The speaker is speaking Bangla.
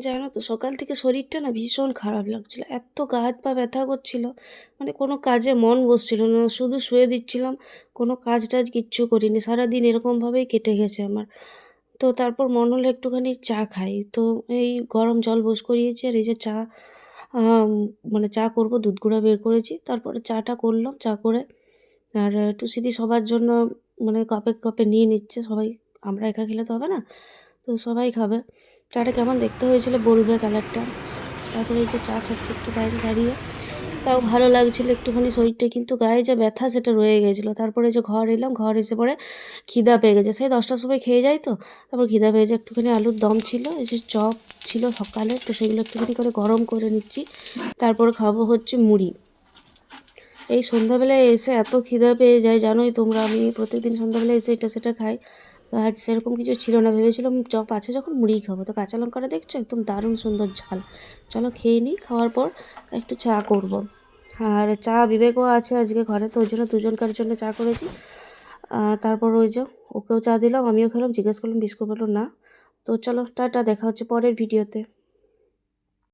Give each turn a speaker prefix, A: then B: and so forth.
A: জানো তো সকাল থেকে শরীরটা না ভীষণ খারাপ লাগছিল, এত গা হাত পা ব্যথা করছিল, মানে কোনো কাজে মন বসছিল না, শুধু শুয়ে দিচ্ছিলাম, কোনো কাজ টাজ কিচ্ছু করিনি, সারাদিন এরকমভাবেই কেটে গেছে আমার। তো তারপর মন হলো একটুখানি চা খাই, তো এই গরম জল বোস করিয়েছি আর এই যে চা, মানে চা করব, দুধ গুঁড়া বের করেছি, তারপরে চাটা করলাম, চা করে আর টুসিদি সবার জন্য মানে কাপে কাপে নিয়ে নিচ্ছে সবাই, আমরা একা খেলে তো হবে না, তো সবাই খাবে। চাটা কেমন দেখতে হয়েছিল বলবে কালারটা। তারপরে এই যে চা খাচ্ছি একটু বাইরে দাঁড়িয়ে, তাও ভালো লাগছিল একটুখানি শরীরটা, কিন্তু গায়ে যে ব্যথা সেটা রয়ে গেছিলো। তারপরে যে ঘর এলাম, ঘর এসে পরে খিদা পেয়ে গেছে, সেই 10টার সময় খেয়ে যাই তো, তারপর খিদা পেয়ে যায়, একটুখানি আলুর দম ছিল, এই যে চপ ছিল সকালে, তো সেগুলো একটুখানি করে গরম করে নিচ্ছি, তারপর খাবো হচ্ছে মুড়ি। এই সন্ধ্যাবেলায় এসে এত খিদা পেয়ে যায় জানোই তোমরা, আমি প্রত্যেকদিন সন্ধ্যাবেলায় এসে এটা সেটা খাই। তো আজ সেরকম কিছু ছিল না, ভেবেছিলাম চপ আছে যখন মুড়িই খাবো। তো কাঁচা লঙ্কাটা দেখছো একদম দারুণ সুন্দর ঝাল, চলো খেয়ে নিই, খাওয়ার পর একটু চা করব। আর চা বিবেকও আছে আজকে ঘরে, তো ওই জন্য দুজনকার জন্য চা করেছি। তারপর ওই যে ওকেও চা দিলাম, আমিও খেলাম, জিজ্ঞেস করলাম বিস্কুট, বললো না। তো চলো টাটা, দেখা হচ্ছে পরের ভিডিওতে।